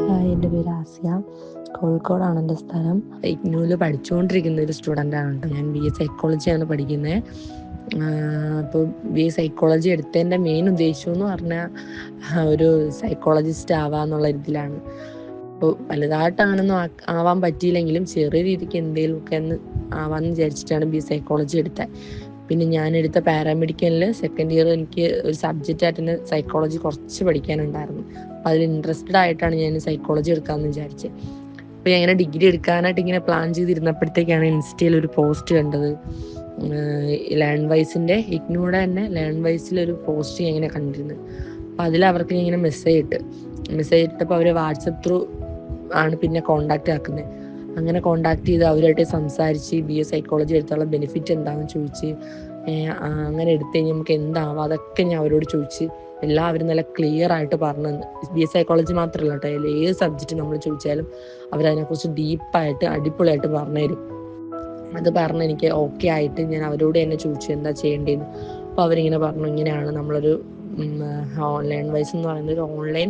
Hi, എൻ്റെ പേര് ആസിയ. കോഴിക്കോടാണ് എൻ്റെ സ്ഥലം. ഇഗ്നൂവിൽ പഠിച്ചുകൊണ്ടിരിക്കുന്ന ഒരു സ്റ്റുഡൻ്റാണ് കേട്ടോ. ഞാൻ BA സൈക്കോളജിയാണ് പഠിക്കുന്നത്. അപ്പോൾ BA സൈക്കോളജി എടുത്തതിൻ്റെ മെയിൻ ഉദ്ദേശം എന്ന് പറഞ്ഞാൽ ഒരു സൈക്കോളജിസ്റ്റ് ആവാന്നുള്ള ഇതിലാണ്. അപ്പോൾ വലുതായിട്ട് അങ്ങനൊന്നും ആവാൻ പറ്റിയില്ലെങ്കിലും ചെറിയ രീതിക്ക് എന്തെങ്കിലുമൊക്കെ ഒന്ന് ആവാമെന്ന് വിചാരിച്ചിട്ടാണ് BA സൈക്കോളജി എടുത്തത്. പിന്നെ ഞാനെടുത്ത പാരാമെഡിക്കലിൽ സെക്കൻഡ് ഇയർ എനിക്ക് ഒരു സബ്ജക്റ്റായിട്ട് തന്നെ സൈക്കോളജി കുറച്ച് പഠിക്കാനുണ്ടായിരുന്നു. അപ്പോൾ അതിൽ ഇൻട്രസ്റ്റഡ് ആയിട്ടാണ് ഞാൻ സൈക്കോളജി എടുക്കാമെന്ന് വിചാരിച്ചത്. അപ്പോൾ ഞാൻ ഇങ്ങനെ ഡിഗ്രി എടുക്കാനായിട്ട് ഇങ്ങനെ പ്ലാൻ ചെയ്തിരുന്നപ്പോഴത്തേക്കാണ് ഇൻസ്റ്റയിൽ ഒരു പോസ്റ്റ് കണ്ടത്. ലേൺവൈസിൻ്റെ ഇഗ്നൂടെ തന്നെ ലേൺവൈസിലൊരു പോസ്റ്റ് ഞാൻ ഇങ്ങനെ കണ്ടിരുന്നു. അപ്പോൾ അതിൽ അവർക്ക് ഇങ്ങനെ മെസ്സേജ് ഇട്ടപ്പോൾ അവർ വാട്സപ്പ് ത്രൂ ആണ് പിന്നെ കോണ്ടാക്റ്റ് ആക്കുന്നത്. അങ്ങനെ കോണ്ടാക്ട് ചെയ്ത് അവരുമായിട്ട് സംസാരിച്ച് BA സൈക്കോളജി എടുത്തുള്ള ബെനിഫിറ്റ് എന്താണെന്ന് ചോദിച്ച് അങ്ങനെ എടുത്തു കഴിഞ്ഞാൽ നമുക്ക് എന്താവാം അതൊക്കെ ഞാൻ അവരോട് ചോദിച്ച് എല്ലാവരും നല്ല ക്ലിയർ ആയിട്ട് പറഞ്ഞു തന്നു. BA സൈക്കോളജി മാത്രമല്ല കേട്ടോ, അതിൽ ഏത് സബ്ജക്റ്റ് നമ്മൾ ചോദിച്ചാലും അവരതിനെക്കുറിച്ച് ഡീപ്പായിട്ട് അടിപൊളിയായിട്ട് പറഞ്ഞുതരും. അത് പറഞ്ഞ് എനിക്ക് ഓക്കെ ആയിട്ട് ഞാൻ അവരോട് തന്നെ ചോദിച്ചു എന്താ ചെയ്യേണ്ടതെന്ന്. അപ്പോൾ അവരിങ്ങനെ പറഞ്ഞു, ഇങ്ങനെയാണ് നമ്മളൊരു ലേൺവൈസ് എന്ന് പറയുന്നത് ഒരു ഓൺലൈൻ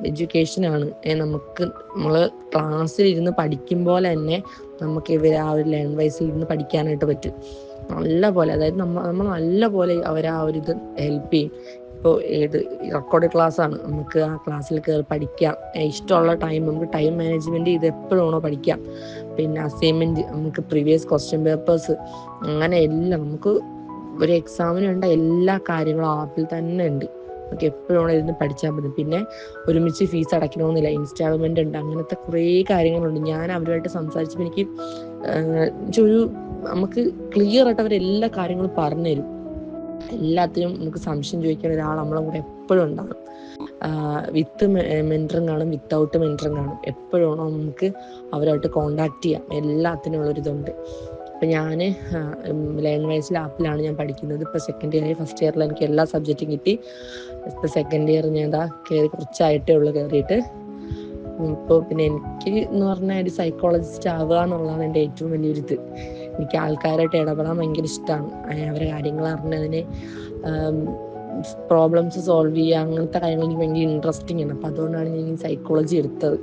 എഡ്യൂക്കേഷനാണ്. നമ്മൾ ക്ലാസ്സിലിരുന്ന് പഠിക്കും പോലെ തന്നെ നമുക്ക് ആ ഒരു ലേൺവൈസിൽ ഇരുന്ന് പഠിക്കാനായിട്ട് പറ്റും. നല്ല പോലെ, അതായത് നമ്മൾ നല്ല പോലെ അവർ ആ ഒരു ഇത് ഹെൽപ്പ് ചെയ്യും. ഇപ്പോൾ ഏത് റെക്കോർഡ് ക്ലാസ്സാണ്, നമുക്ക് ആ ക്ലാസ്സിൽ കയറി പഠിക്കാം. ഇഷ്ടമുള്ള ടൈം നമുക്ക് ടൈം മാനേജ്മെൻറ്റ് ചെയ്ത് എപ്പോഴാണോ പഠിക്കാം. പിന്നെ അസൈൻമെൻറ്റ്, നമുക്ക് പ്രീവിയസ് ക്വസ്റ്റ്യൻ പേപ്പേഴ്സ്, അങ്ങനെ എല്ലാം നമുക്ക് ഒരു എക്സാമിന് വേണ്ട എല്ലാ കാര്യങ്ങളും ആപ്പിൽ തന്നെ ഉണ്ട്. നമുക്ക് എപ്പോഴാണോ ഇരുന്ന് പഠിച്ചാൽ മതി. പിന്നെ ഒരുമിച്ച് ഫീസ് അടയ്ക്കണമെന്നില്ല, ഇൻസ്റ്റാൾമെൻ്റ് ഉണ്ട്, അങ്ങനത്തെ കുറേ കാര്യങ്ങളുണ്ട്. ഞാൻ അവരുമായിട്ട് സംസാരിച്ചപ്പോൾ എനിക്ക് നമുക്ക് ക്ലിയർ ആയിട്ട് അവരെല്ലാ കാര്യങ്ങളും പറഞ്ഞു തരും. എല്ലാത്തിനും നമുക്ക് സംശയം ചോദിക്കാൻ ഒരാൾ നമ്മളെ കൂടെ എപ്പോഴും ഉണ്ടാകും. വിത്ത് മെൻറ്ററും കാണും, വിത്തൗട്ട് മെൻറ്ററും കാണും. എപ്പോഴാണോ നമുക്ക് അവരുമായിട്ട് കോണ്ടാക്ട് ചെയ്യാം, എല്ലാത്തിനും ഉള്ളൊരിതുണ്ട്. അപ്പം ഞാൻ ലേൺവൈസിൽ ആപ്പിലാണ് ഞാൻ പഠിക്കുന്നത്. ഇപ്പോൾ സെക്കൻഡ് ഇയർ, ഫസ്റ്റ് ഇയറിൽ എനിക്ക് എല്ലാ സബ്ജക്റ്റും കിട്ടി. ഇപ്പോൾ സെക്കൻഡ് ഇയർ ഞാൻ കയറി കുറച്ചായിട്ടേ ഉള്ളൂ കയറിയിട്ട്. ഇപ്പോൾ പിന്നെ എനിക്ക് എന്ന് പറഞ്ഞാൽ ഒരു സൈക്കോളജിസ്റ്റ് ആവുക എന്നുള്ളതാണ് എൻ്റെ ഏറ്റവും വലിയൊരിത്. എനിക്ക് ആൾക്കാരായിട്ട് ഇടപെടാൻ ഭയങ്കര ഇഷ്ടമാണ്. അവരെ കാര്യങ്ങൾ അറിഞ്ഞതിന് പ്രോബ്ലംസ് സോൾവ് ചെയ്യുക, അങ്ങനത്തെ കാര്യങ്ങൾ എനിക്ക് ഭയങ്കര ഇൻട്രസ്റ്റിംഗ് ആണ്. അപ്പോൾ അതുകൊണ്ടാണ് ഞാൻ ഈ സൈക്കോളജി എടുത്തത്.